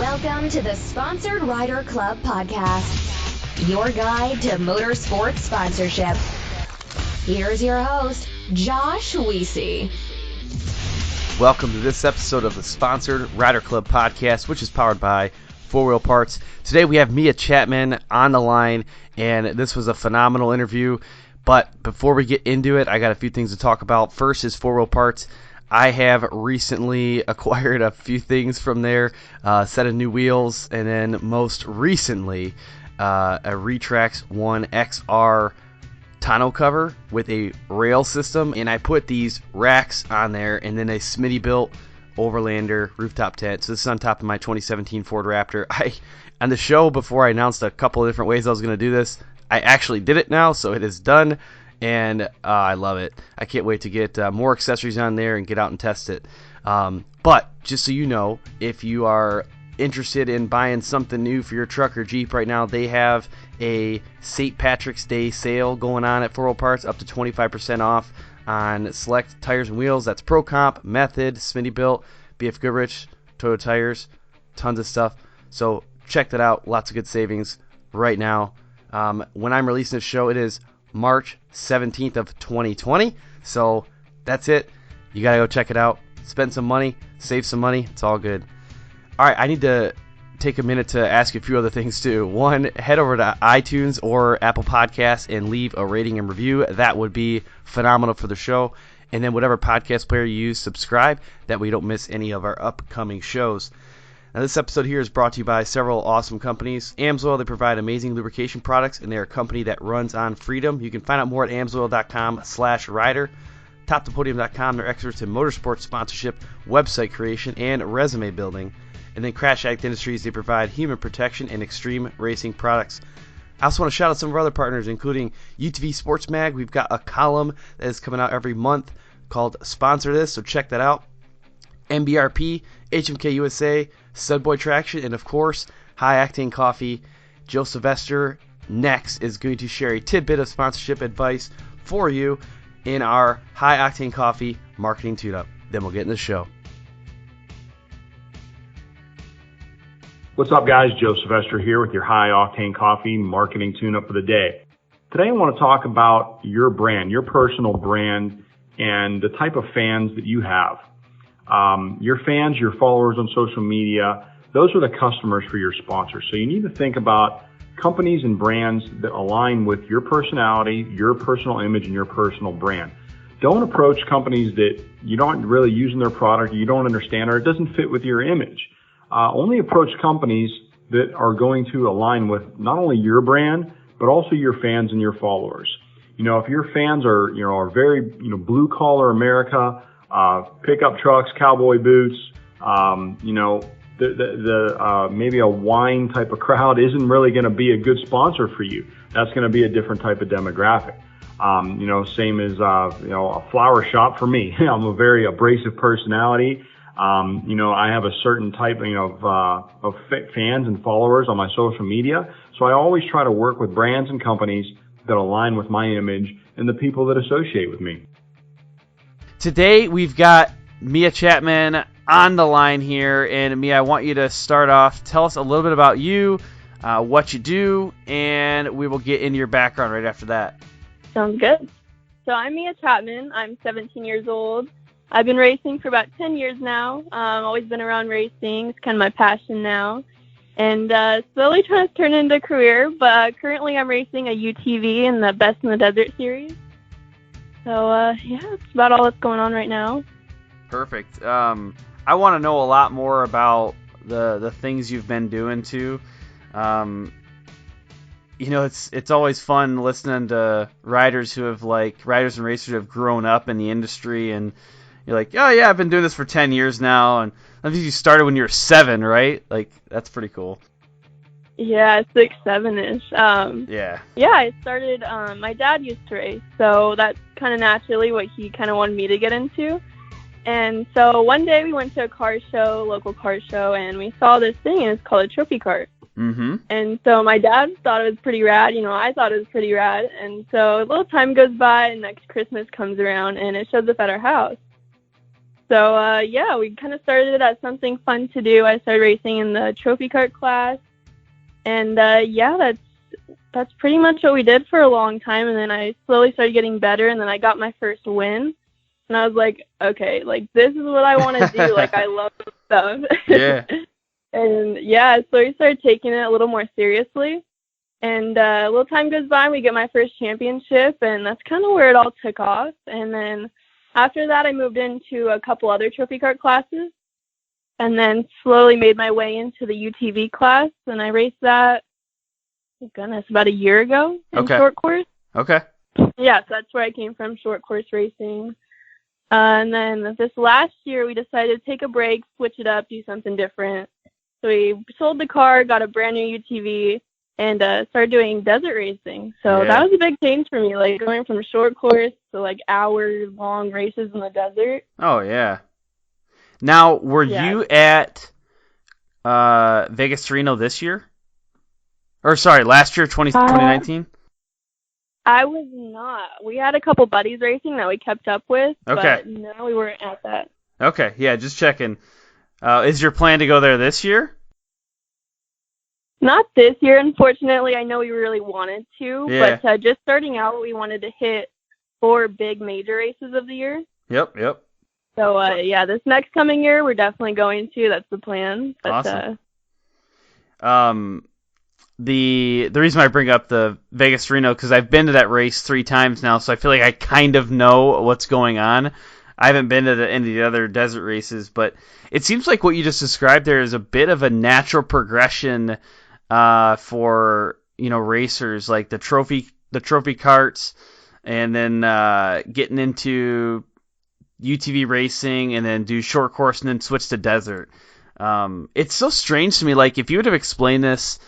Welcome to the Sponsored Rider Club podcast, your guide to motorsports sponsorship. Here's your host, Josh Weesey. Welcome to this episode of the Sponsored Rider Club podcast, which is powered by 4 Wheel Parts. Today we have Mia Chapman on the line, and this was a phenomenal interview. But before we get into it, I got a few things to talk about. First is 4 Wheel Parts. I have recently acquired a few things from there, a set of new wheels, and then most recently a Retrax 1 XR tonneau cover with a rail system, and I put these racks on there, and then a Smitty-built Overlander rooftop tent. So this is on top of my 2017 Ford Raptor. On the show before I announced a couple of different ways I was going to do this, I actually did it now, so it is done. And I love it. I can't wait to get more accessories on there and get out and test it. But just so you know, if you are interested in buying something new for your truck or Jeep right now, they have a St. Patrick's Day sale going on at 4 Wheel Parts, up to 25% off on select tires and wheels. That's Pro Comp, Method, Smitty-built, BF Goodrich, Toyota Tires, tons of stuff. So check that out. Lots of good savings right now. When I'm releasing this show, it is March 17th of 2020. So that's it. You got to go check it out. Spend some money. Save some money. It's all good. All right, I need to take a minute to ask you a few other things too. One, head over to iTunes or Apple Podcasts and leave a rating and review. That would be phenomenal for the show. And then whatever podcast player you use, subscribe. That way you don't miss any of our upcoming shows. Now, this episode here is brought to you by several awesome companies. AMSOIL, they provide amazing lubrication products, and they're a company that runs on freedom. You can find out more at amsoil.com/rider. TopToPodium.com, they're experts in motorsports sponsorship, website creation, and resume building. And then Crash Addict Industries, they provide human protection and extreme racing products. I also want to shout out some of our other partners, including UTV Sports Mag. We've got a column that is coming out every month called Sponsor This, so check that out. MBRP, HMK USA, Studboy Traction, and of course, High Octane Coffee. Joe Sylvester next is going to share a tidbit of sponsorship advice for you in our High Octane Coffee marketing tune-up. Then we'll get in the show. What's up, guys? Joe Sylvester here with your High Octane Coffee marketing tune-up for the day. Today I want to talk about your brand, your personal brand, and the type of fans that you have. Your fans, your followers on social media, those are the customers for your sponsors. So you need to think about companies and brands that align with your personality, your personal image, and your personal brand. Don't approach companies that you don't really use in their product, you don't understand, or it doesn't fit with your image. Only approach companies that are going to align with not only your brand, but also your fans and your followers. You know, if your fans are very, blue collar America, pickup trucks, cowboy boots, maybe a wine type of crowd isn't really going to be a good sponsor for you. That's going to be a different type of demographic. Same as, a flower shop for me. I'm a very abrasive personality. I have a certain type, of fans and followers on my social media. So I always try to work with brands and companies that align with my image and the people that associate with me. Today we've got Mia Chapman on the line here, and Mia, I want you to start off. Tell us a little bit about you, what you do, and we will get into your background right after that. Sounds good. So I'm Mia Chapman. I'm 17 years old. I've been racing for about 10 years now. Always been around racing. It's kind of my passion now. And slowly trying to turn it into a career, but currently I'm racing a UTV in the Best in the Desert series. So, that's about all that's going on right now. Perfect. I want to know a lot more about the things you've been doing, too. It's always fun listening to riders and racers who have grown up in the industry, and you're like, oh, yeah, I've been doing this for 10 years now, and I think you started when you were 7, right? Like, that's pretty cool. Yeah, 6, 7-ish. Yeah, I started, my dad used to race, so that's kind of naturally what he kind of wanted me to get into. And so one day we went to a local car show, and we saw this thing, and it's called a trophy cart. Mm-hmm. And so my dad thought it was pretty rad. I thought it was pretty rad. And so a little time goes by, and next Christmas comes around, and it shows up at our house. So, yeah, we kind of started it as something fun to do. I started racing in the trophy cart class. And, yeah, that's pretty much what we did for a long time. And then I slowly started getting better, and then I got my first win. And I was like, okay, like, this is what I want to do. Like, I love this stuff. Yeah. And, yeah, so we started taking it a little more seriously. And a little time goes by, and we get my first championship, and that's kind of where it all took off. And then after that, I moved into a couple other trophy cart classes, and then slowly made my way into the UTV class. And I raced that, oh goodness, about a year ago in short course. Okay. Yeah, so that's where I came from, short course racing. And then this last year, we decided to take a break, switch it up, do something different. So we sold the car, got a brand new UTV, and started doing desert racing. So that was a big change for me, like going from short course to like hour-long races in the desert. Oh, yeah. Now, were you at Vegas to Reno this year? Or, sorry, last year, 2019? I was not. We had a couple buddies racing that we kept up with, okay. But no, we weren't at that. Okay, yeah, just checking. Is your plan to go there this year? Not this year, unfortunately. I know we really wanted to, but just starting out, we wanted to hit 4 big major races of the year. Yep. So, yeah, this next coming year, we're definitely going to. That's the plan. But, awesome. The reason I bring up the Vegas to Reno, because I've been to that race 3 times now, so I feel like I kind of know what's going on. I haven't been to any of the other desert races, but it seems like what you just described there is a bit of a natural progression for, you know, racers, like the trophy carts, and then getting into UTV racing, and then do short course, and then switch to desert. It's so strange to me. Like, if you would have explained this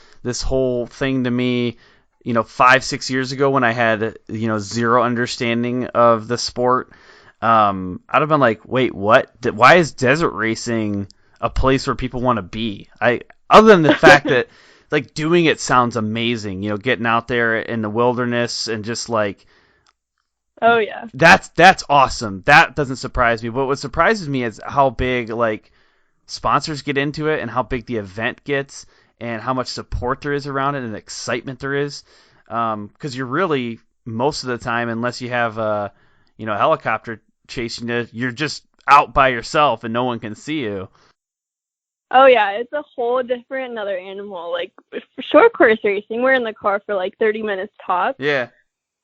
whole thing to me, you know, 5-6 years ago when I had, you know, zero understanding of the sport, I'd have been like, wait, what? Why is desert racing a place where people want to be? Other than the fact that, like, doing it sounds amazing, you know, getting out there in the wilderness and just like, oh yeah, that's awesome. That doesn't surprise me. But what surprises me is how big, like, sponsors get into it, and how big the event gets, and how much support there is around it, and excitement there is. Because you're really, most of the time, unless you have a helicopter chasing you, you're just out by yourself and no one can see you. Oh yeah, it's a whole different another animal. Like, for short course racing, we're in the car for like 30 minutes tops. Yeah.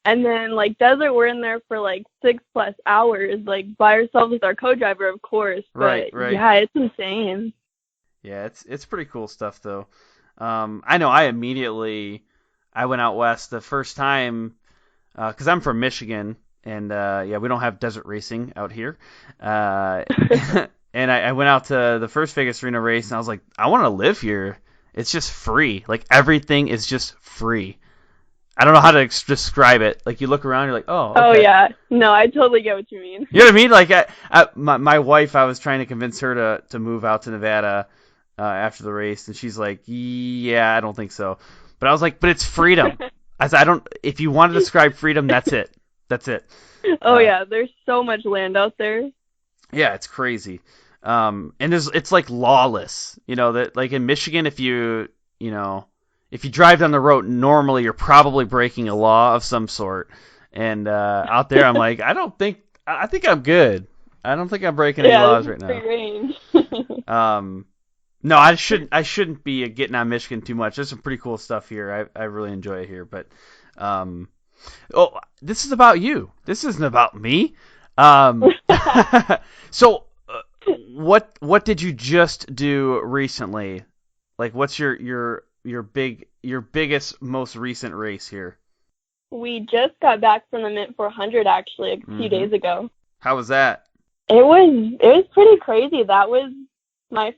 And then, like, desert, we're in there for like 6+ hours, like, by ourselves with our co-driver, of course. But right. Yeah, it's insane. Yeah, it's pretty cool stuff, though. I know I went out west the first time, because I'm from Michigan, and we don't have desert racing out here. And I went out to the first Vegas Reno race, and I was like, I want to live here. It's just free. Like, everything is just free. I don't know how to describe it. Like, you look around, you're like, oh, okay. Oh, yeah. No, I totally get what you mean. You know what I mean? Like, my wife, I was trying to convince her to move out to Nevada after the race, and she's like, yeah, I don't think so. But I was like, but it's freedom. I said, if you want to describe freedom, that's it. That's it. Oh, yeah. There's so much land out there. Yeah, it's crazy. And it's like lawless. You know, that, like, in Michigan, if you drive down the road, normally you're probably breaking a law of some sort. And out there, I'm like, I think I'm good. I don't think I'm breaking any laws right now. Free range. No, I shouldn't be getting on Michigan too much. There's some pretty cool stuff here. I really enjoy it here. But this is about you. This isn't about me. So what did you just do recently? Like, what's your biggest, most recent race here? We just got back from the Mint 400 actually a few days ago. How was that? It was pretty crazy. That was my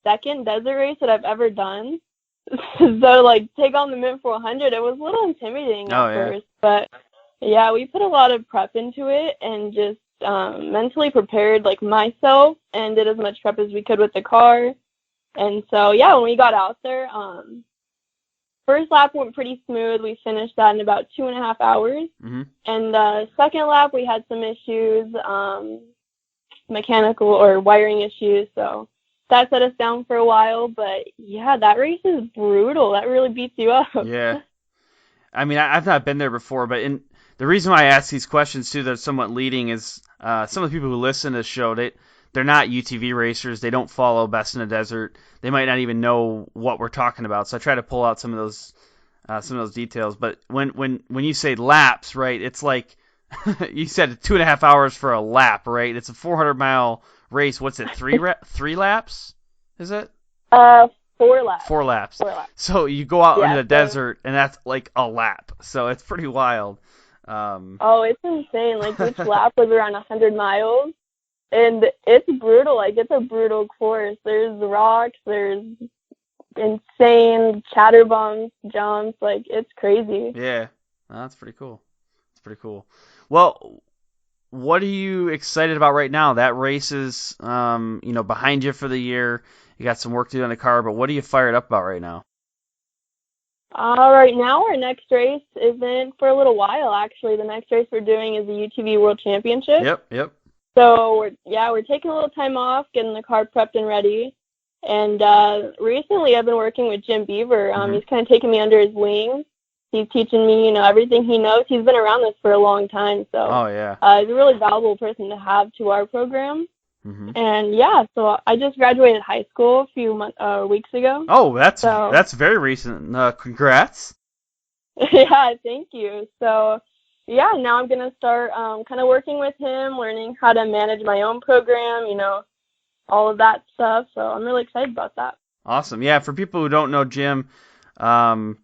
second desert race that I've ever done. So, like, take on the Mint 400, it was a little intimidating at first. But, yeah, we put a lot of prep into it and just mentally prepared, like, myself, and did as much prep as we could with the car. And so, yeah, when we got out there, first lap went pretty smooth. We finished that in about 2.5 hours. Mm-hmm. And second lap, we had some issues. mechanical or wiring issues. So that set us down for a while. But yeah, that race is brutal. That really beats you up. Yeah. I mean, I've not been there before, but the reason why I ask these questions too, that are somewhat leading, is some of the people who listen to the show, they're not UTV racers. They don't follow Best in the Desert. They might not even know what we're talking about. So I try to pull out some of those details. But when you say laps, right? It's like you said 2.5 hours for a lap, right? It's a 400-mile race. What's it? Three laps? Is it? 4 laps. 4 laps. 4 laps. So you go out into the desert, and that's like a lap. So it's pretty wild. Oh, it's insane. Like, each lap was around 100 miles, and it's brutal. Like, it's a brutal course. There's rocks, there's insane chatter bumps, jumps. Like, it's crazy. Yeah, that's pretty cool. It's pretty cool. Well, what are you excited about right now? That race is, behind you for the year. You got some work to do on the car, but what are you fired up about right now? Right now, our next race isn't for a little while, actually. The next race we're doing is the UTV World Championship. Yep. So, we're taking a little time off, getting the car prepped and ready. And recently, I've been working with Jim Beaver. He's kind of taken me under his wing. He's teaching me, everything he knows. He's been around this for a long time. So, he's a really valuable person to have to our program. And so I just graduated high school a few weeks ago. Oh, that's very recent. Congrats. Yeah, thank you. So now I'm gonna start kind of working with him, learning how to manage my own program, all of that stuff. So I'm really excited about that. Awesome. Yeah, for people who don't know Jim, go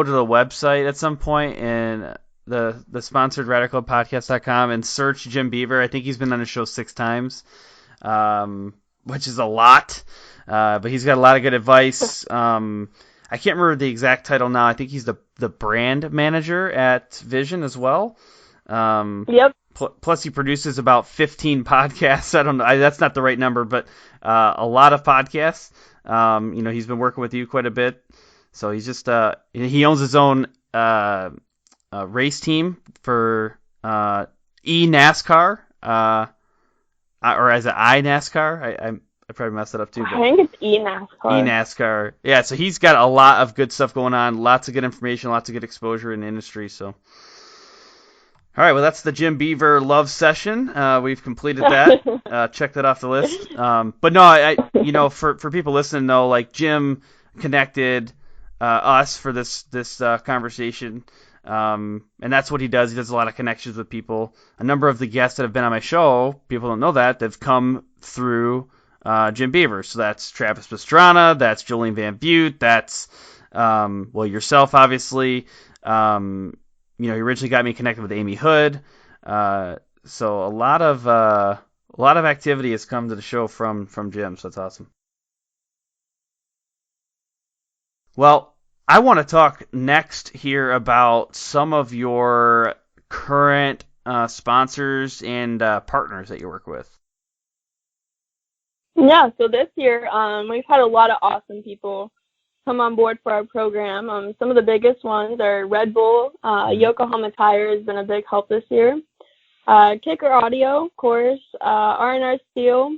to the website at some point and the sponsored RadicalPodcast.com and search Jim Beaver. I think he's been on the show 6 times. Which is a lot, but he's got a lot of good advice. I can't remember the exact title now. I think he's the brand manager at Vision as well. Yep. Plus he produces about 15 podcasts. I don't know. That's not the right number, but a lot of podcasts. He's been working with you quite a bit. So he's just he owns his own race team for eNASCAR. Or as an iNASCAR, I probably messed it up too. I think it's eNASCAR. eNASCAR. Yeah, so he's got a lot of good stuff going on, lots of good information, lots of good exposure in the industry. So, all right, well, that's the Jim Beaver love session. We've completed that. Check that off the list. But no, for people listening though, like Jim connected us for this conversation. And that's what he does. He does a lot of connections with people. A number of the guests that have been on my show, people don't know that, they've come through Jim Beaver. So that's Travis Pastrana, that's Jolene Van Butte, that's yourself, obviously. He originally got me connected with Amy Hood. So a lot of activity has come to the show from Jim. So that's awesome. Well, I want to talk next here about some of your current sponsors and partners that you work with. Yeah, so this year we've had a lot of awesome people come on board for our program. Some of the biggest ones are Redbull. Yokohama Tire has been a big help this year. Kicker Audio, of course. R&R Steel.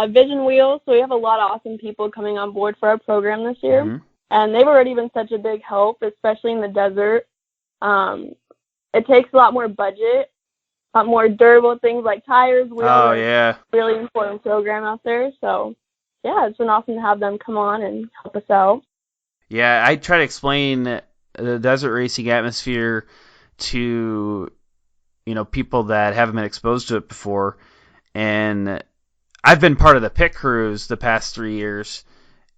Vision Wheels. So we have a lot of awesome people coming on board for our program this year. Mm-hmm. And they've already been such a big help, especially in the desert. It takes a lot more budget, a lot more durable things like tires, wheels. Oh, yeah. Really important program out there. So, yeah, it's been awesome to have them come on and help us out. Yeah, I try to explain the desert racing atmosphere to, people that haven't been exposed to it before. And I've been part of the pit crews the past 3 years,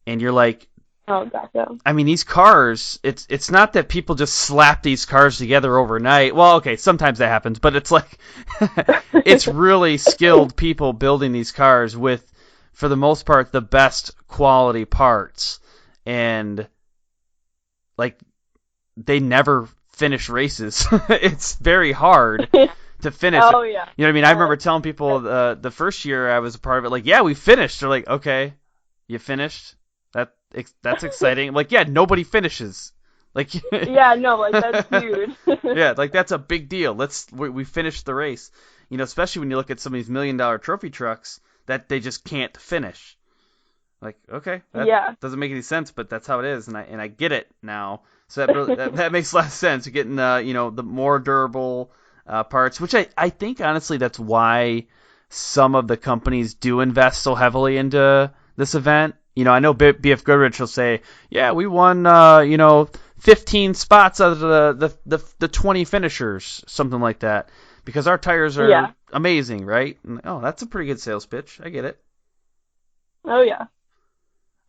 and you're like, oh, gotcha. I mean, these cars, it's not that people just slap these cars together overnight. Well, okay, sometimes that happens, but it's like, it's really skilled people building these cars with, for the most part, the best quality parts. And, like, they never finish races. It's very hard to finish. Oh, yeah. You know what I mean? I remember telling people the first year I was a part of it, like, yeah, we finished. They're like, okay, you finished? That's exciting. I'm like, yeah, nobody finishes. Like, yeah, no, like, that's huge. Yeah, like, that's a big deal. We finished the race. especially when you look at some of these $1 million trophy trucks that they just can't finish. Like, okay, that doesn't make any sense, but that's how it is, and I get it now. So that really, that makes a lot of sense. You're getting the more durable parts, which I think honestly that's why some of the companies do invest so heavily into this event. I know BF Goodrich will say, yeah, we won 15 spots out of the 20 finishers, something like that, because our tires are amazing, right? And, that's a pretty good sales pitch. I get it. Oh yeah.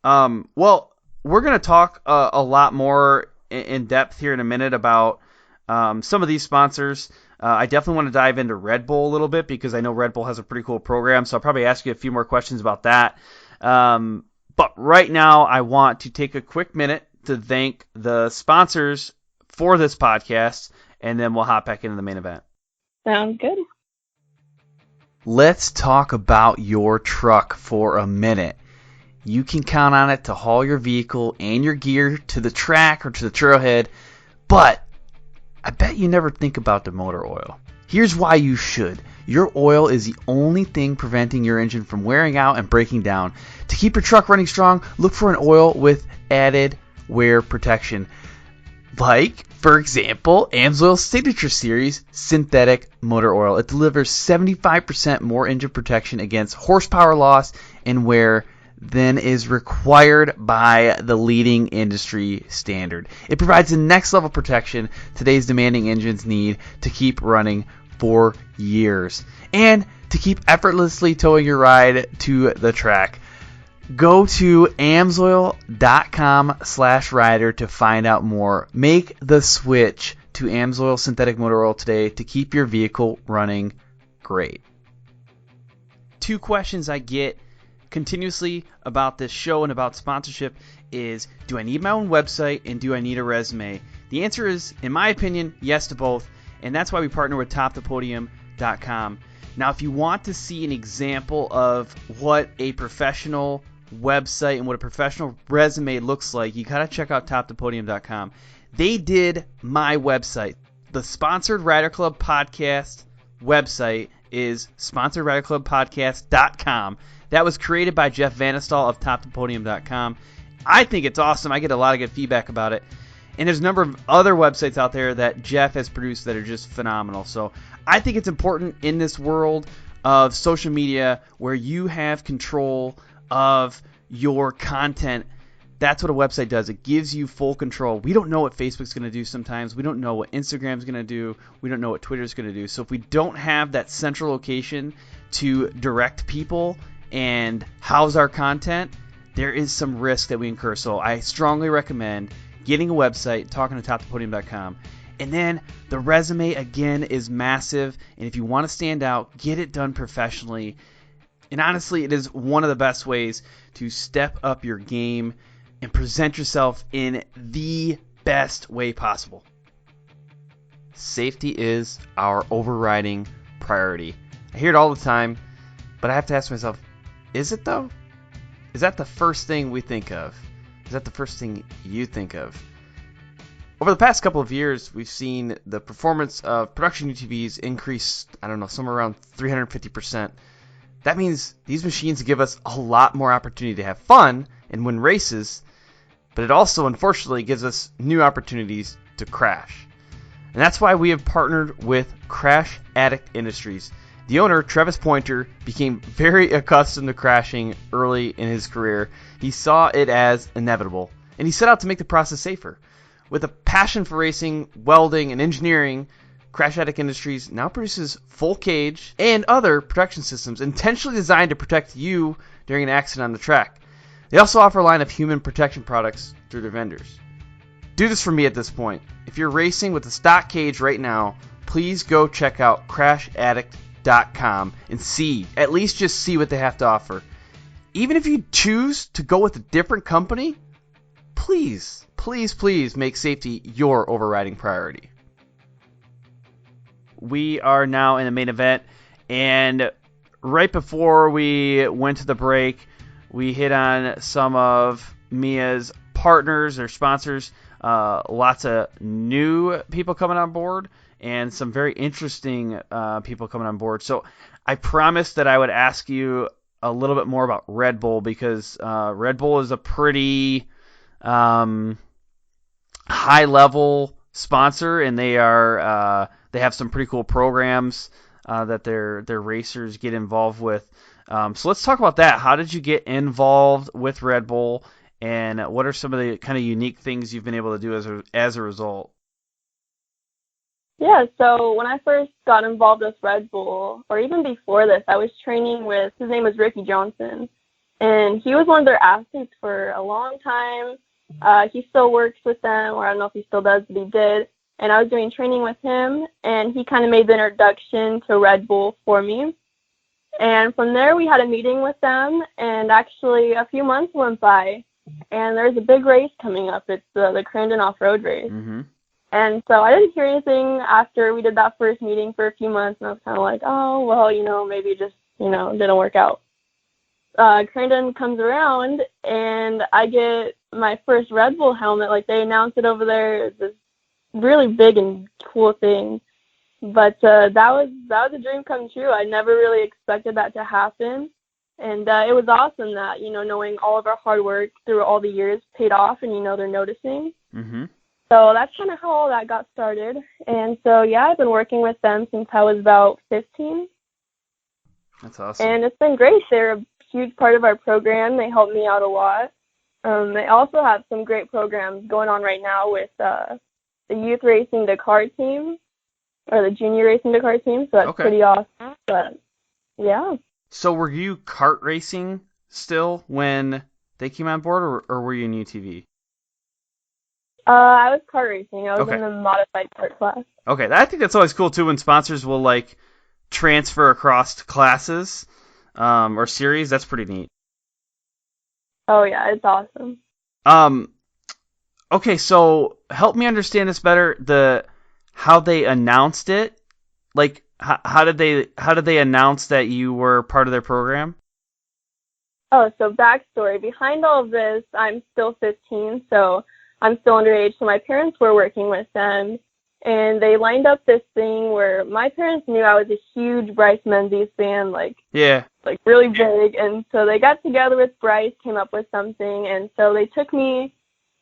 Well, we're going to talk a lot more in depth here in a minute about some of these sponsors. I definitely want to dive into Redbull a little bit because I know Redbull has a pretty cool program, so I'll probably ask you a few more questions about that. But right now, I want to take a quick minute to thank the sponsors for this podcast, and then we'll hop back into the main event. Sounds good. Let's talk about your truck for a minute. You can count on it to haul your vehicle and your gear to the track or to the trailhead, but I bet you never think about the motor oil. Here's why you should. Your oil is the only thing preventing your engine from wearing out and breaking down. To keep your truck running strong, look for an oil with added wear protection. Like, for example, AMSOIL Signature Series Synthetic Motor Oil. It delivers 75% more engine protection against horsepower loss and wear than is required by the leading industry standard. It provides the next level protection today's demanding engines need to keep running for years and to keep effortlessly towing your ride to the track. Go to amsoil.com/rider to find out more. Make the switch to AMSOIL Synthetic Motor Oil today to keep your vehicle running great. 2 questions I get continuously about this show and about sponsorship is, do I need my own website and do I need a resume? The answer is, in my opinion, yes to both, and that's why we partner with TopThePodium.com. Now, if you want to see an example of what a professional website and what a professional resume looks like, you gotta check out TopThePodium.com. They did my website. The Sponsored Rider Club Podcast website is SponsoredRiderClubPodcast.com. That was created by Jeff Vanistal of TopThePodium.com. I think it's awesome. I get a lot of good feedback about it. And there's a number of other websites out there that Jeff has produced that are just phenomenal. So I think it's important in this world of social media where you have control of your content. That's what a website does. It gives you full control. We don't know what Facebook's going to do sometimes. We don't know what Instagram's going to do. We don't know what Twitter's going to do. So if we don't have that central location to direct people and house our content, there is some risk that we incur. So I strongly recommend getting a website, talking to TopThePodium.com. And then the resume, again, is massive. And if you want to stand out, get it done professionally. And honestly, it is one of the best ways to step up your game and present yourself in the best way possible. Safety is our overriding priority. I hear it all the time, but I have to ask myself, is it though? Is that the first thing we think of? Is that the first thing you think of? Over the past couple of years, we've seen the performance of production UTVs increase, somewhere around 350%. That means these machines give us a lot more opportunity to have fun and win races, but it also, unfortunately, gives us new opportunities to crash. And that's why we have partnered with Crash Addict Industries. The owner, Travis Pointer, became very accustomed to crashing early in his career. He saw it as inevitable, and he set out to make the process safer. With a passion for racing, welding, and engineering, Crash Addict Industries now produces full cage and other protection systems intentionally designed to protect you during an accident on the track. They also offer a line of human protection products through their vendors. Do this for me at this point. If you're racing with a stock cage right now, please go check out CrashAddict.com and at least see what they have to offer. Even if you choose to go with a different company, please make safety your overriding priority. We are now in the main event, and right before we went to the break, we hit on some of Mia's partners or sponsors, lots of new people coming on board, and some very interesting people coming on board. So I promised that I would ask you a little bit more about Red Bull, because Red Bull is a pretty high-level sponsor, and they have some pretty cool programs that their racers get involved with. So let's talk about that. How did you get involved with Red Bull, and what are some of the kind of unique things you've been able to do as a result? Yeah, so when I first got involved with Red Bull, or even before this, I was training with, his name was Ricky Johnson, and he was one of their athletes for a long time. He still works with them, or I don't know if he still does, but he did. And I was doing training with him, and he kind of made the introduction to Red Bull for me. And from there, we had a meeting with them, and actually a few months went by, and there's a big race coming up. It's the Crandon Off-Road Race. Mm-hmm. And so I didn't hear anything after we did that first meeting for a few months, and I was kind of like, oh, well, maybe it just, didn't work out. Crandon comes around, and I get my first Red Bull helmet. Like, they announced it over there. It's this really big and cool thing. But that was a dream come true. I never really expected that to happen. And it was awesome that, knowing all of our hard work through all the years paid off, and, they're noticing. Mm-hmm. So that's kind of how all that got started. And so, yeah, I've been working with them since I was about 15. That's awesome. And it's been great. They're a huge part of our program. They help me out a lot. They also have some great programs going on right now with the Youth Racing Dakar team, or the Junior Racing Dakar team. So that's pretty awesome. But, yeah. So were you kart racing still when they came on board, or were you in UTV? I was kart racing. I was in the modified kart class. Okay, I think that's always cool too when sponsors will transfer across classes or series. That's pretty neat. Oh yeah, it's awesome. Okay, so help me understand this better. How they announced it. How did they announce that you were part of their program? Oh, so backstory behind all of this. I'm still 15, so I'm still underage, so my parents were working with them, and they lined up this thing where my parents knew I was a huge Bryce Menzies fan, really big, and so they got together with Bryce, came up with something, and so they took me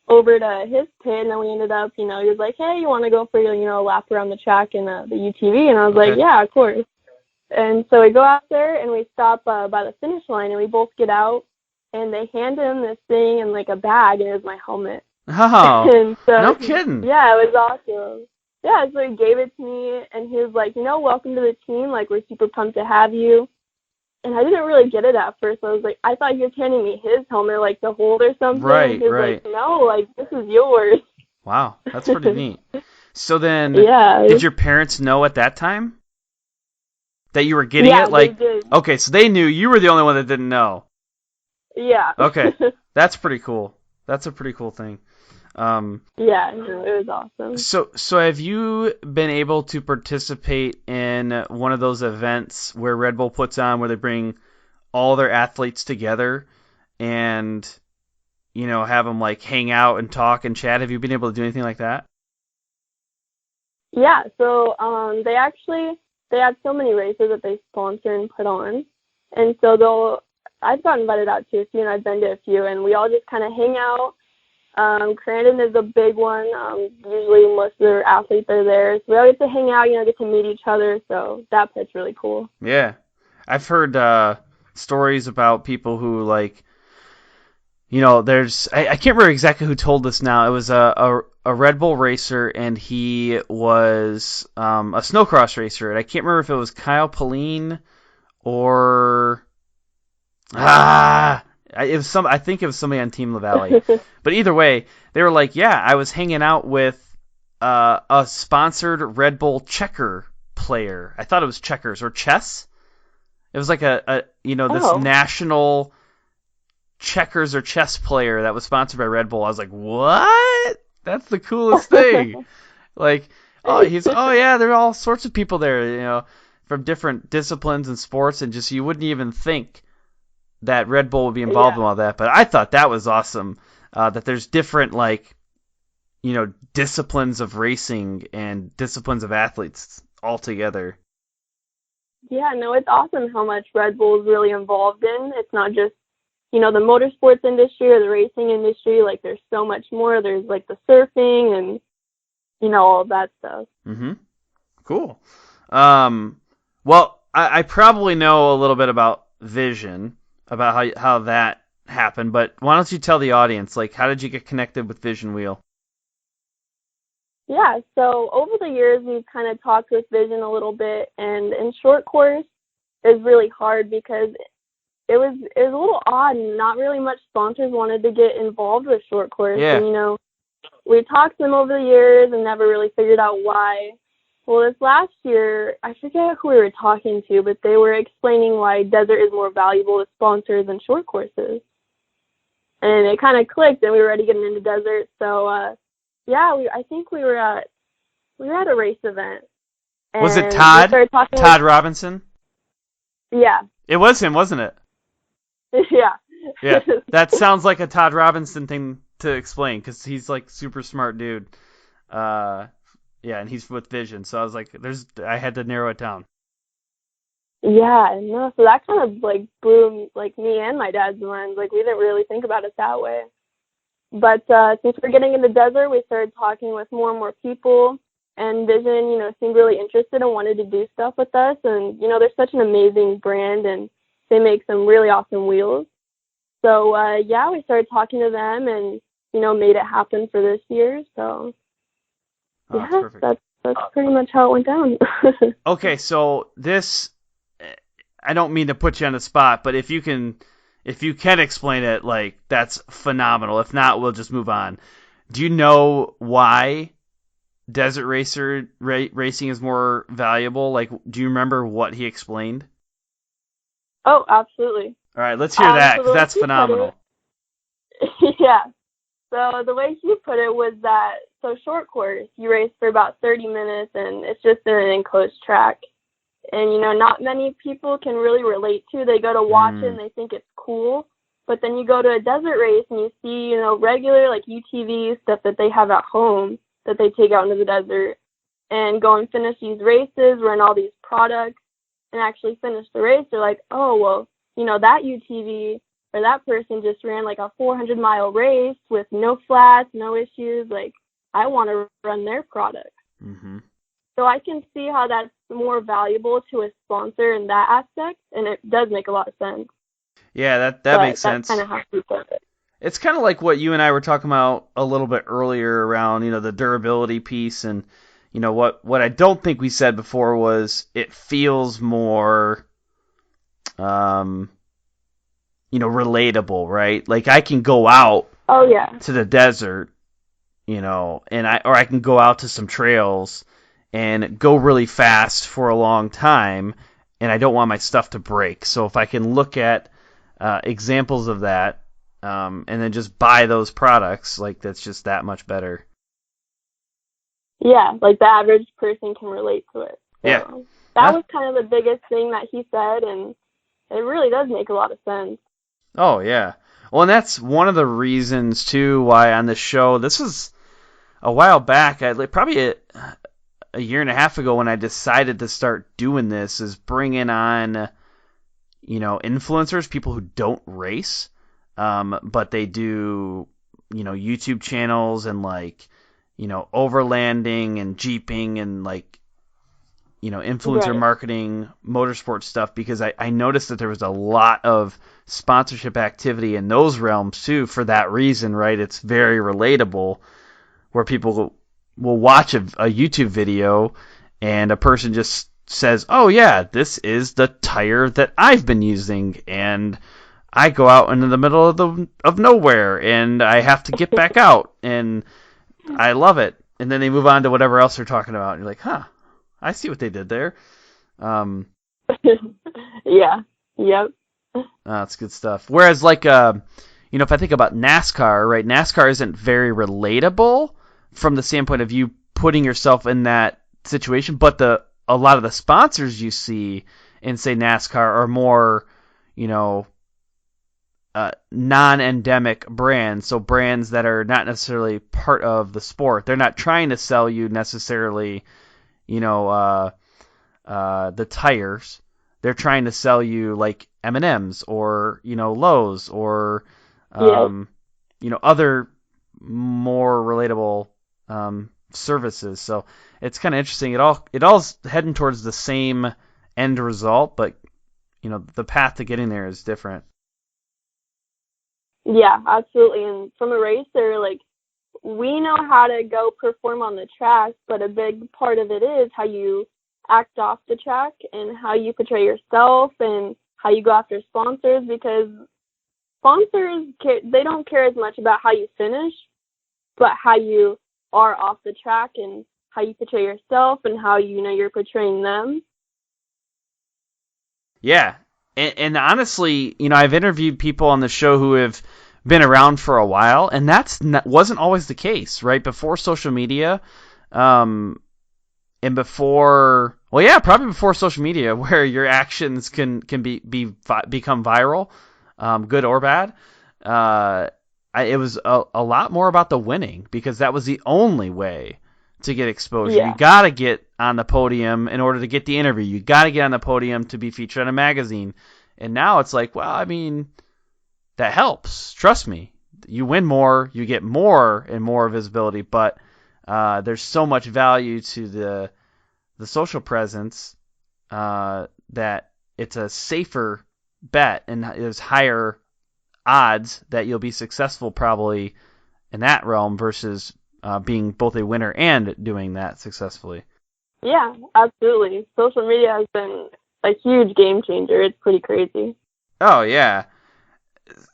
over to his pit, and then we ended up, he was like, hey, you want to go for a lap around the track in the UTV, and I was like, yeah, of course. And so we go out there, and we stop by the finish line, and we both get out, and they hand him this thing in a bag, and it was my helmet. Oh, and so, no kidding. Yeah, it was awesome. Yeah, so he gave it to me, and he was like, welcome to the team. We're super pumped to have you. And I didn't really get it at first. I was like, I thought he was handing me his helmet, to hold or something. Right, and he was right. like, no, this is yours. Wow, that's pretty neat. So then, yeah, did your parents know at that time that you were getting it? They did. Okay, so they knew. You were the only one that didn't know. Yeah. Okay, that's pretty cool. That's a pretty cool thing. Yeah, it was awesome. So have you been able to participate in one of those events where Red Bull puts on, where they bring all their athletes together and, have them hang out and talk and chat? Have you been able to do anything like that? Yeah, so they had so many races that they sponsor and put on, and so I've gotten invited out to a few, and I've been to a few, and we all just kind of hang out. Crandon is a big one. Usually most of their athletes are there. So we all get to hang out, get to meet each other. So that part's really cool. Yeah. I've heard stories about people who there's I can't remember exactly who told this now. It was a Red Bull racer, and he was a snowcross racer. And I can't remember if it was Kyle Pauline or I think it was somebody on Team LaValle. But either way, they were like, yeah, I was hanging out with a sponsored Red Bull checker player. I thought it was checkers or chess. It was this national checkers or chess player that was sponsored by Red Bull. I was like, what? That's the coolest thing. there are all sorts of people there, from different disciplines and sports, and just you wouldn't even think that Red Bull would be involved in all that. But I thought that was awesome, that there's different, disciplines of racing and disciplines of athletes altogether. Yeah, no, it's awesome how much Red Bull is really involved in. It's not just, the motorsports industry or the racing industry. Like, there's so much more. There's, like, the surfing and, all of that stuff. Mm-hmm. Cool. Well, I probably know a little bit about Vision, about how that happened, but why don't you tell the audience, like, how did you get connected with Vision Wheel? Yeah, so over the years, we've kind of talked with Vision a little bit, and in short course, it's really hard because it was a little odd, and not really much sponsors wanted to get involved with short course. Yeah. And, we talked to them over the years and never really figured out why. Well, this last year, I forget who we were talking to, but they were explaining why desert is more valuable to sponsors than short courses. And it kind of clicked, and we were already getting into desert. So, I think we were at a race event. Was it Todd? Todd Robinson? Yeah. It was him, wasn't it? Yeah. Yeah. That sounds like a Todd Robinson thing to explain, because he's like super smart dude. And he's with Vision, so I was like, I had to narrow it down. Yeah, no, so that kind of like blew like me and my dad's minds. Like, we didn't really think about it that way. But since we're getting into desert, we started talking with more and more people, and Vision, seemed really interested and wanted to do stuff with us. And they're such an amazing brand, and they make some really awesome wheels. So we started talking to them, and made it happen for this year. So. That's pretty much how it went down. Okay, so this, I don't mean to put you on the spot, but if you can explain it, like, that's phenomenal. If not, we'll just move on. Do you know why desert racing is more valuable? Like, do you remember what he explained? Oh, absolutely. All right, let's hear that, because that's phenomenal. Yeah. So the way he put it was that, short course, you race for about 30 minutes, and it's just in an enclosed track. And, not many people can really relate to. They go to watch it, and they think it's cool. But then you go to a desert race, and you see, regular, like, UTV stuff that they have at home that they take out into the desert, and go and finish these races, run all these products, and actually finish the race. They're like, oh, well, that UTV or that person just ran, like, a 400-mile race with no flats, no issues, like, I want to run their product. Mm-hmm. So I can see how that's more valuable to a sponsor in that aspect, and it does make a lot of sense. Yeah, that makes sense. That's kind of how he put it. It's kind of like what you and I were talking about a little bit earlier around, the durability piece, and what I don't think we said before was it feels more, relatable, right? Like, I can go out to the desert, and I can go out to some trails and go really fast for a long time, and I don't want my stuff to break. So if I can look at examples of that, and then just buy those products, like, that's just that much better. Yeah, like the average person can relate to it. So yeah. That was kind of the biggest thing that he said, and it really does make a lot of sense. Oh, yeah. Well, and that's one of the reasons, too, why on this show, this was a while back, probably a year and a half ago when I decided to start doing this, is bringing on, influencers, people who don't race, but they do, YouTube channels and, like, overlanding and jeeping and, like, influencer marketing, motorsport stuff, because I noticed that there was a lot of sponsorship activity in those realms, too, for that reason, right? It's very relatable, where people will watch a YouTube video and a person just says, oh, yeah, this is the tire that I've been using, and I go out into the middle of nowhere, and I have to get back out, and I love it. And then they move on to whatever else they're talking about, and you're like, huh, I see what they did there. Yeah, yep. That's good stuff. Whereas, like, if I think about NASCAR, right, NASCAR isn't very relatable from the standpoint of you putting yourself in that situation, but a lot of the sponsors you see in, say, NASCAR are more, non-endemic brands, so brands that are not necessarily part of the sport. They're not trying to sell you necessarily, the tires. They're trying to sell you like M&Ms or Lowe's or other more relatable services. So it's kind of interesting. It all's heading towards the same end result, but the path to getting there is different. Yeah, absolutely. And from a racer, like, we know how to go perform on the track, but a big part of it is how you act off the track and how you portray yourself and how you go after sponsors, because sponsors, they don't care as much about how you finish, but how you are off the track and how you portray yourself and how you're portraying them. Yeah, and honestly, I've interviewed people on the show who have been around for a while, and wasn't always the case, right? Before social media, and before, probably before social media, where your actions can become viral, good or bad. It was a lot more about the winning, because that was the only way to get exposure. Yeah. You got to get on the podium in order to get the interview. You got to get on the podium to be featured in a magazine. And now it's like, well, I mean, that helps. Trust me. You win more, you get more and more visibility, but there's so much value to the social presence that it's a safer bet, and there's higher odds that you'll be successful probably in that realm versus being both a winner and doing that successfully. Yeah, absolutely. Social media has been a huge game changer. It's pretty crazy. Oh, yeah.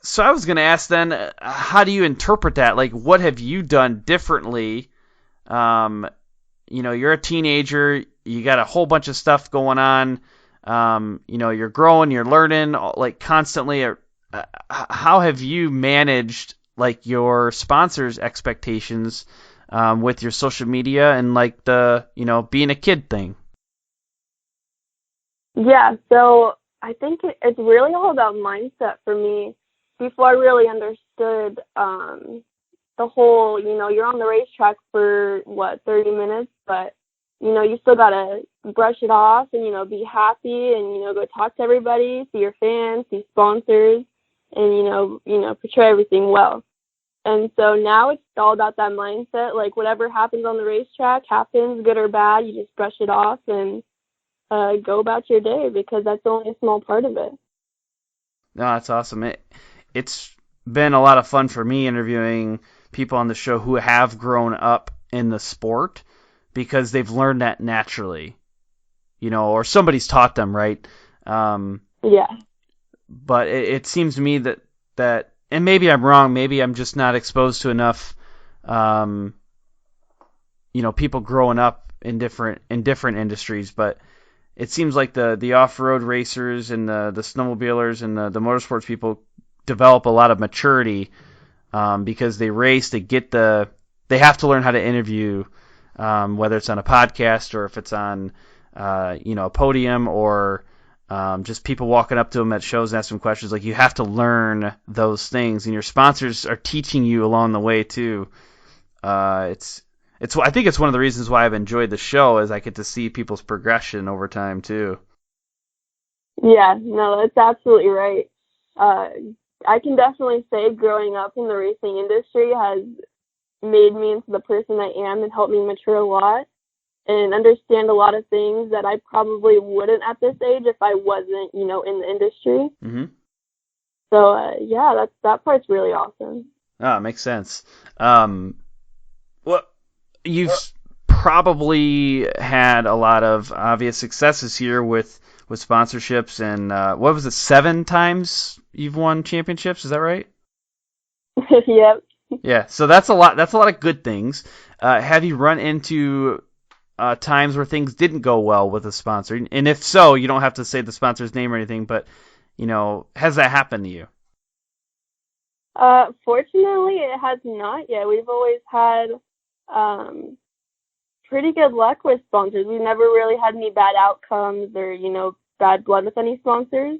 So I was going to ask then, how do you interpret that? Like, what have you done differently? You're a teenager, you got a whole bunch of stuff going on, you're growing, you're learning, like, constantly. How have you managed, like, your sponsors' expectations with your social media and, like, the, being a kid thing? Yeah, so I think it's really all about mindset for me. Before I really understood the whole, you're on the racetrack for, 30 minutes, but, you still got to brush it off and, be happy and, go talk to everybody, see your fans, see sponsors, and, portray everything well. And so now it's all about that mindset. Like, whatever happens on the racetrack happens, good or bad, you just brush it off and go about your day, because that's only a small part of it. No, that's awesome. It's been a lot of fun for me interviewing people on the show who have grown up in the sport, because they've learned that naturally, or somebody's taught them, right? Yeah. But it seems to me that, and maybe I'm wrong, maybe I'm just not exposed to enough, people growing up in different industries, but it seems like the off-road racers and the snowmobilers and the motorsports people develop a lot of maturity, because they race, they have to learn how to interview, whether it's on a podcast or if it's on, a podium or just people walking up to them at shows and asking questions. Like, you have to learn those things, and your sponsors are teaching you along the way too. I think it's one of the reasons why I've enjoyed the show, is I get to see people's progression over time too. Yeah, no, that's absolutely right. I can definitely say growing up in the racing industry has made me into the person I am and helped me mature a lot and understand a lot of things that I probably wouldn't at this age if I wasn't, in the industry. Mm-hmm. So, yeah, that part's really awesome. Ah, makes sense. Well, you've probably had a lot of obvious successes here with sponsorships, and what was it, 7 times you've won championships? Is that right? Yep. Yeah, so that's a lot. That's a lot of good things. Have you run into times where things didn't go well with a sponsor? And if so, you don't have to say the sponsor's name or anything, but has that happened to you? Fortunately, it has not yet. We've always had pretty good luck with sponsors. We've never really had any bad outcomes or, bad blood with any sponsors.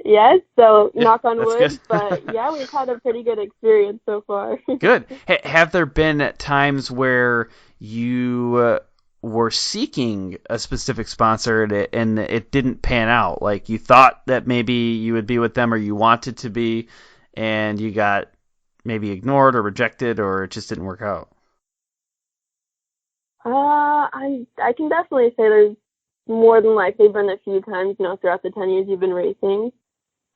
Yes, so knock on That's wood, good. but yeah, we've had a pretty good experience so far. Good. Have there been times where you were seeking a specific sponsor and it didn't pan out? Like you thought that maybe you would be with them or you wanted to be, and you got maybe ignored or rejected, or it just didn't work out? I can definitely say there's more than likely been a few times, throughout the 10 years you've been racing.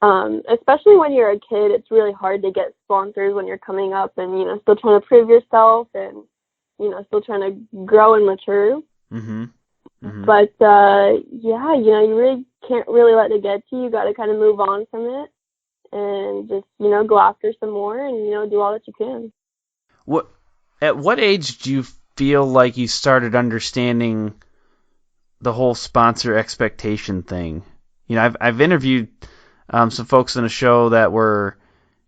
Especially when you're a kid, it's really hard to get sponsors when you're coming up and, still trying to prove yourself and, still trying to grow and mature. Mm-hmm. Mm-hmm. But, yeah, you really can't really let it get to you. You got to kind of move on from it and just, go after some more and, do all that you can. At what age do you feel like you started understanding the whole sponsor expectation thing? I've interviewed some folks in a show that were,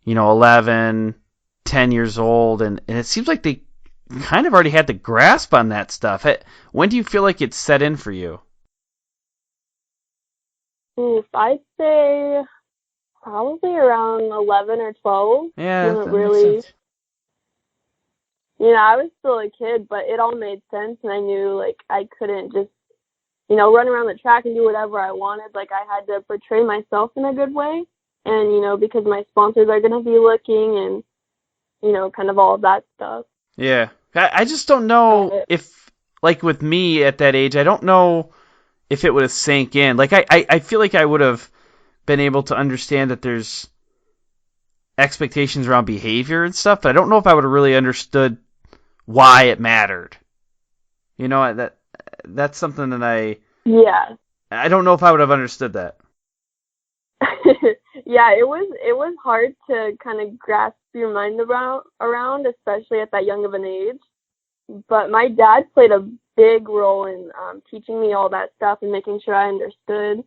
11, 10 years old, and it seems like they kind of already had the grasp on that stuff. When do you feel like it's set in for you? Oof, I'd say probably around 11 or 12. Yeah, that really, makes sense. I was still a kid, but it all made sense, and I knew, like, I couldn't just, run around the track and do whatever I wanted. Like, I had to portray myself in a good way, and, because my sponsors are going to be looking and, kind of all of that stuff. Yeah. I just don't know if, like with me at that age, I don't know if it would have sank in. Like, I feel like I would have been able to understand that there's expectations around behavior and stuff, but I don't know if I would have really understood why it mattered. That's something that I don't know if I would have understood that. Yeah, it was hard to kind of grasp your mind around, especially at that young of an age. But my dad played a big role in teaching me all that stuff and making sure I understood.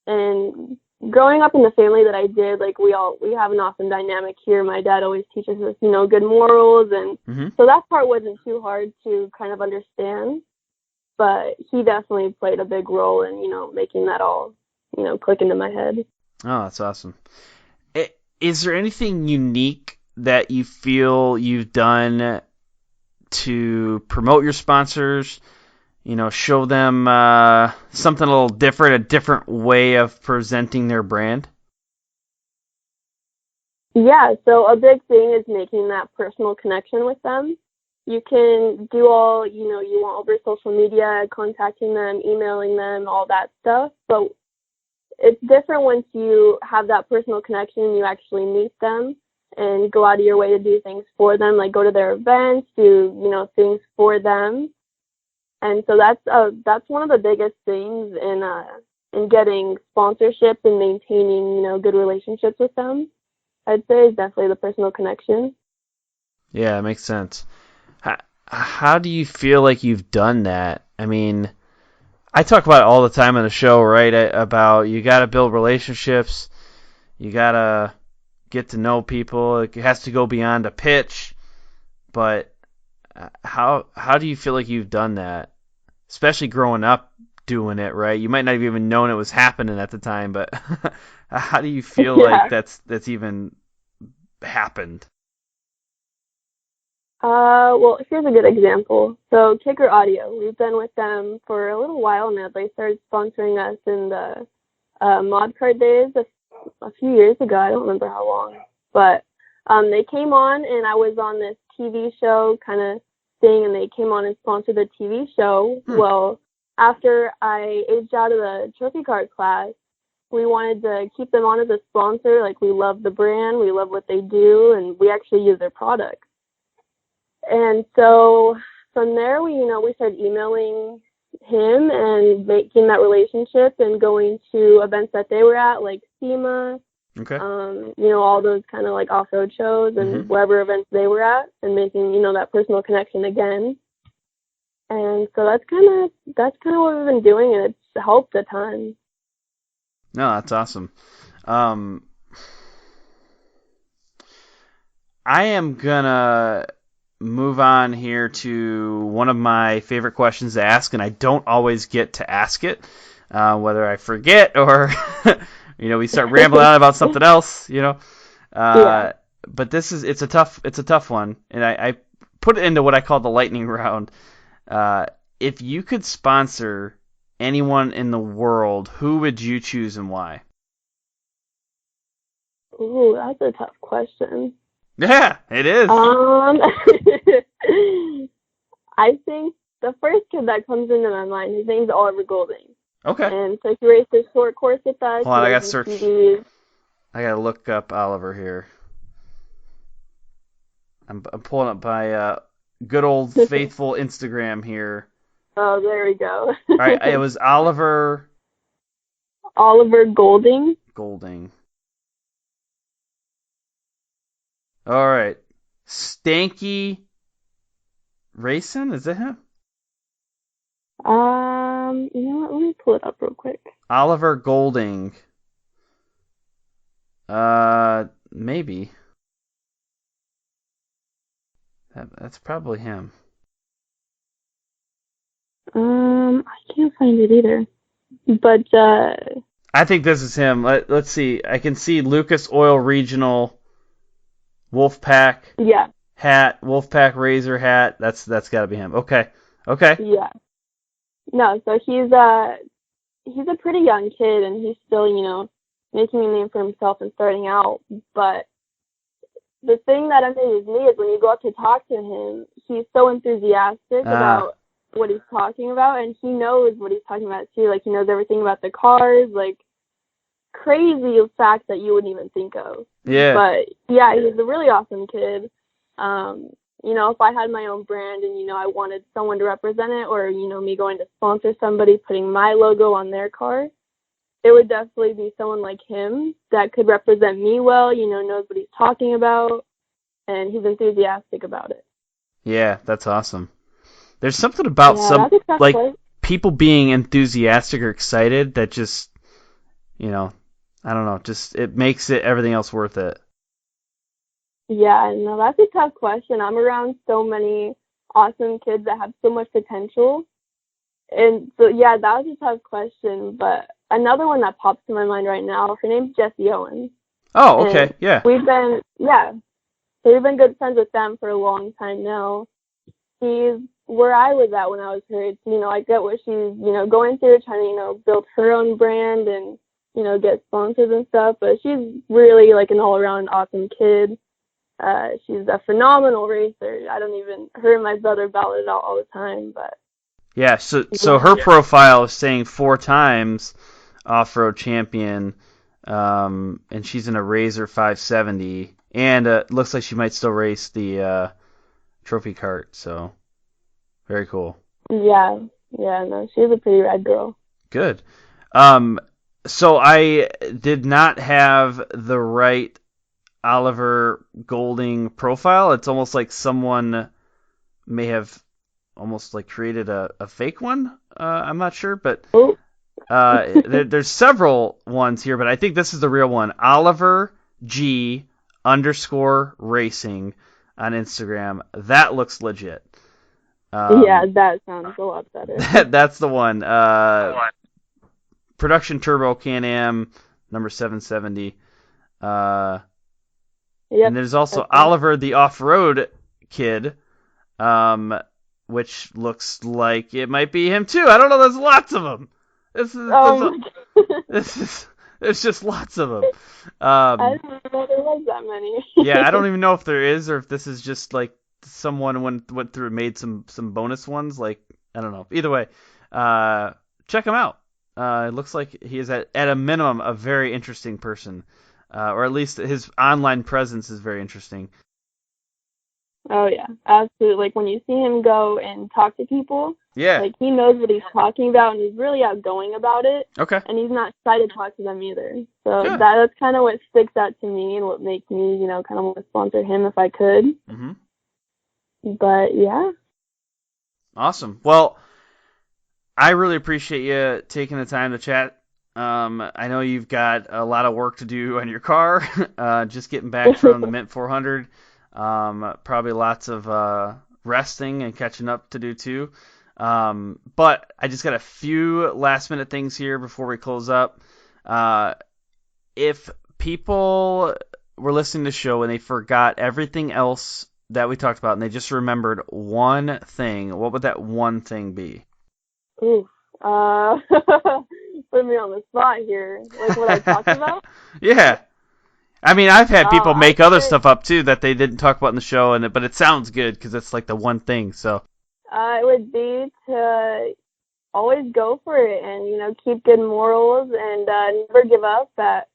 And growing up in the family that I did, like we have an awesome dynamic here. My dad always teaches us, good morals, and so that part wasn't too hard to kind of understand. But he definitely played a big role in, making that all, click into my head. Oh, that's awesome. Is there anything unique that you feel you've done to promote your sponsors? Show them something a little different, a different way of presenting their brand? Yeah, so a big thing is making that personal connection with them. You can do all, you want over social media, contacting them, emailing them, all that stuff. But it's different once you have that personal connection and you actually meet them and go out of your way to do things for them, like go to their events, do, things for them. And so that's one of the biggest things in getting sponsorships and maintaining, good relationships with them. I'd say is definitely the personal connection. Yeah, it makes sense. How do you feel like you've done that? I mean, I talk about it all the time on the show, right? About you got to build relationships, you got to get to know people. It has to go beyond a pitch. But how do you feel like you've done that? Especially growing up doing it, right? You might not have even known it was happening at the time, but how do you feel like that's even happened? Well, here's a good example. So Kicker Audio, we've been with them for a little while now. They started sponsoring us in the mod card days a few years ago. I don't remember how long, but they came on, and I was on this TV show kind of thing, and they came on and sponsored the TV show. Well, after I aged out of the trophy card class, we wanted to keep them on as a sponsor. Like, we love the brand, we love what they do, and we actually use their products. And so from there, we started emailing him and making that relationship and going to events that they were at, like SEMA, Okay. All those kind of like off-road shows and wherever events they were at, and making, that personal connection again. And so that's kind of what we've been doing, and it's helped a ton. No, that's awesome. I am gonna move on here to one of my favorite questions to ask, and I don't always get to ask it, whether I forget or we start rambling on about something else, Yeah. But it's a tough one, and I put it into what I call the lightning round. If you could sponsor anyone in the world, who would you choose and why? Ooh, that's a tough question. Yeah, it is. I think the first kid that comes into my mind, his name's Oliver Golding. Okay. And so he races short course with us. Hold on, I He gotta does search. UTVs. I gotta look up Oliver here. I'm pulling up my good old faithful Instagram here. Oh, there we go. All right, it was Oliver Golding. All right, Stanky Racing, is that him? You know what? Let me pull it up real quick. Oliver Golding. Maybe. That's probably him. I can't find it either. But I think this is him. Let's see. I can see Lucas Oil Regional Wolfpack yeah, hat, Wolfpack Razor hat. That's got to be him. Okay. yeah. No, so he's a pretty young kid, and he's still, making a name for himself and starting out. But the thing that amazes me is when you go up to talk to him, he's so enthusiastic about what he's talking about, and he knows what he's talking about too. Like, he knows everything about the cars, like crazy facts that you wouldn't even think of. Yeah. But yeah, he's a really awesome kid. If I had my own brand and, I wanted someone to represent it, or, me going to sponsor somebody, putting my logo on their car, it would definitely be someone like him that could represent me well, knows what he's talking about, and he's enthusiastic about it. Yeah, that's awesome. There's something about people being enthusiastic or excited that just, I don't know, just it makes everything else worth it. Yeah, no, that's a tough question. I'm around so many awesome kids that have so much potential. And so, yeah, that was a tough question. But another one that pops to my mind right now, her name's Jessie Owens. Oh, okay, and yeah. So we've been good friends with them for a long time now. She's where I was at when I was her age. I get what she's, going through, trying to, build her own brand and, get sponsors and stuff. But she's really like an all-around awesome kid. She's a phenomenal racer. Her and my brother battle it out all the time, but. Yeah, so her profile is saying 4 times off-road champion, and she's in a Razor 570, and looks like she might still race the trophy cart, so very cool. Yeah, no, she's a pretty rad girl. Good. So I did not have the right Oliver Golding profile. It's almost like someone may have almost like created a fake one. I'm not sure, but there's several ones here, but I think this is the real one. Oliver G _racing on Instagram. That looks legit. Yeah, that sounds a lot better. That's the one. Production Turbo Can-Am number 770. Yep, and there's also Oliver the Off-Road Kid, which looks like it might be him too. I don't know. There's lots of them. There's just lots of them. I didn't know there was that many. Yeah, I don't even know if there is or if this is just like someone went through and made some bonus ones. Like, I don't know. Either way, check him out. It looks like he is at a minimum a very interesting person. Or at least his online presence is very interesting. Oh, yeah, absolutely. Like, when you see him go and talk to people, like, he knows what he's talking about, and he's really outgoing about it. Okay. And he's not shy to talk to them either. So that's kind of what sticks out to me and what makes me, kind of want to sponsor him if I could. Mm-hmm. But, yeah. Awesome. Well, I really appreciate you taking the time to chat. I know you've got a lot of work to do on your car, just getting back from the Mint 400. Probably lots of resting and catching up to do too. But I just got a few last minute things here before we close up. if people were listening to the show and they forgot everything else that we talked about and they just remembered one thing, what would that one thing be? Ooh, put me on the spot here. Like what I talked about? Yeah. I mean, I've had people make other say, stuff up too that they didn't talk about in the show, but it sounds good because it's like the one thing. So it would be to always go for it and keep good morals and never give up at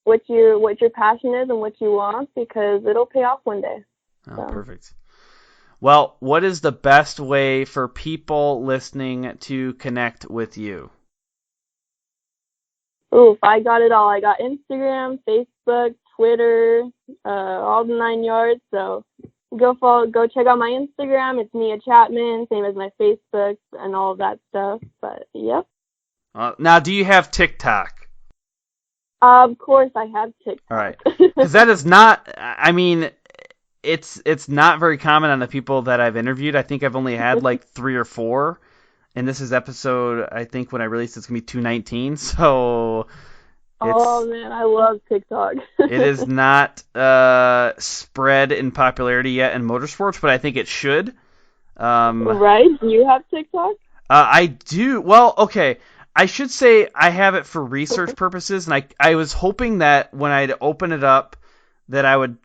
what your passion is and what you want, because it'll pay off one day. Oh, perfect. Well, what is the best way for people listening to connect with you? Oof, I got it all. I got Instagram, Facebook, Twitter, all the 9 yards. So go check out my Instagram. It's Mia Chapman, same as my Facebook and all of that stuff. But yep. Now, do you have TikTok? Of course, I have TikTok. All right, because that is not. I mean, it's not very common on the people that I've interviewed. I think I've only had like 3 or 4. And this is episode, I think when I release it's going to be 219, so... Oh, man, I love TikTok. It is not spread in popularity yet in motorsports, but I think it should. Right? Do you have TikTok? I do. Well, okay. I should say I have it for research purposes, and I was hoping that when I'd open it up that I would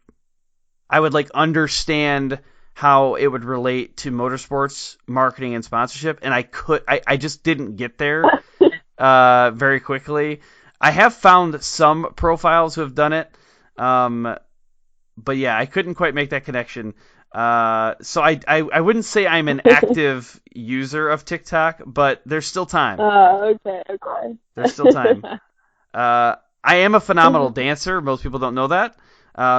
like understand how it would relate to motorsports marketing and sponsorship, and I just didn't get there very quickly. I have found some profiles who have done it, but yeah, I couldn't quite make that connection. So I wouldn't say I'm an active user of TikTok, but there's still time. Okay. There's still time. I am a phenomenal dancer. Most people don't know that.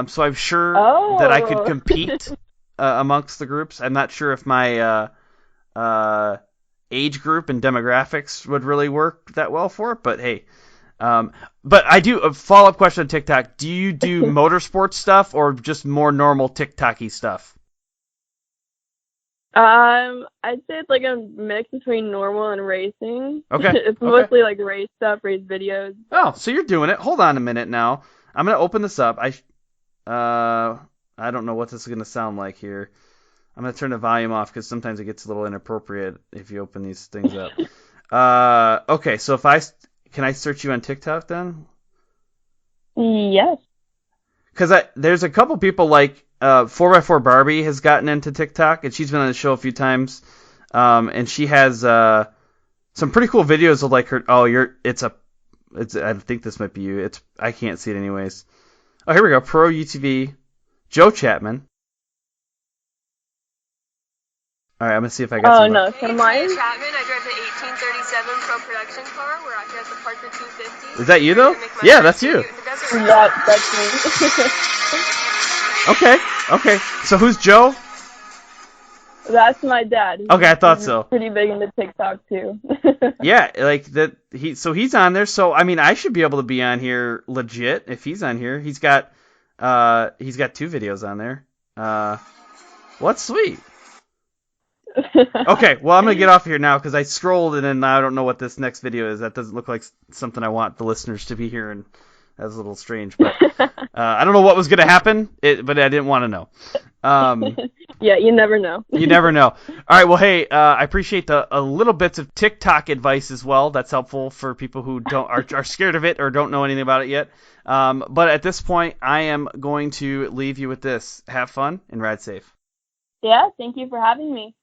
So I'm sure that I could compete amongst the groups. I'm not sure if my age group and demographics would really work that well for it, but hey. But I do, a follow-up question on TikTok. Do you do motorsports stuff or just more normal TikTok-y stuff? I'd say it's like a mix between normal and racing. Okay. It's mostly like race stuff, race videos. Oh, so you're doing it. Hold on a minute now. I'm going to open this up. I don't know what this is going to sound like here. I'm going to turn the volume off because sometimes it gets a little inappropriate if you open these things up. Okay, so can I search you on TikTok then? Yes. Because there's a couple people like 4x4 Barbie has gotten into TikTok, and she's been on the show a few times. And she has some pretty cool videos of like her. Oh, I think this might be you. I can't see it anyways. Oh, here we go. Pro UTV, Joe Chapman. All right, I'm gonna see if I got. Oh no, so mine. Chapman, I drive the 1837 Pro production car. We're out here at the Parker 250. Is that you though? Yeah, that's you. Yep, that's me. Okay. So who's Joe? That's my dad. Okay, I thought He's so. Pretty big into TikTok too. Yeah, like that. So he's on there. So I mean, I should be able to be on here legit if he's on here. He's got 2 videos on there. Well, that's sweet. Okay, well, I'm going to get off here now because I scrolled and then I don't know what this next video is. That doesn't look like something I want the listeners to be hearing. That's a little strange, but I don't know what was going to happen, but I didn't want to know. Yeah, you never know. You never know. All right, well, hey, I appreciate a little bits of TikTok advice as well. That's helpful for people who are scared of it or don't know anything about it yet. But at this point, I am going to leave you with this. Have fun and ride safe. Yeah, thank you for having me.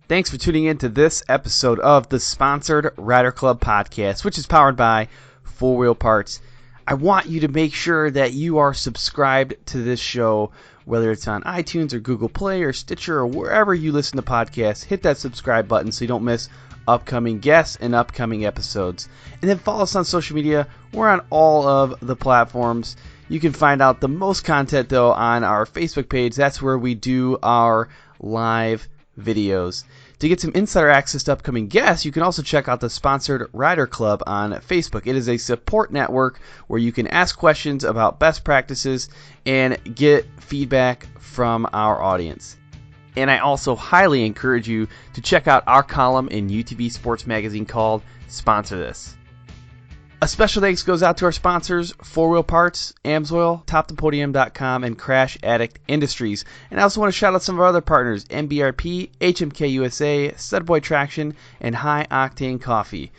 Thanks for tuning in to this episode of the Sponsored Rider Club podcast, which is powered by 4-Wheel Parts. I want you to make sure that you are subscribed to this show, whether it's on iTunes or Google Play or Stitcher or wherever you listen to podcasts. Hit that subscribe button so you don't miss upcoming guests and upcoming episodes. And then follow us on social media. We're on all of the platforms. You can find out the most content, though, on our Facebook page. That's where we do our live videos. To get some insider access to upcoming guests, you can also check out the Sponsored Rider Club on Facebook. It is a support network where you can ask questions about best practices and get feedback from our audience. And I also highly encourage you to check out our column in UTV Sports Magazine called Sponsor This. A special thanks goes out to our sponsors, 4Wheel Parts, AMSOIL, TopThePodium.com, and Crash Addict Industries. And I also want to shout out some of our other partners, MBRP, HMK USA, Studboy Traction, and High Octane Coffee.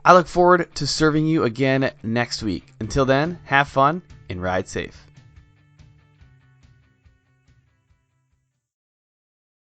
I look forward to serving you again next week. Until then, have fun and ride safe.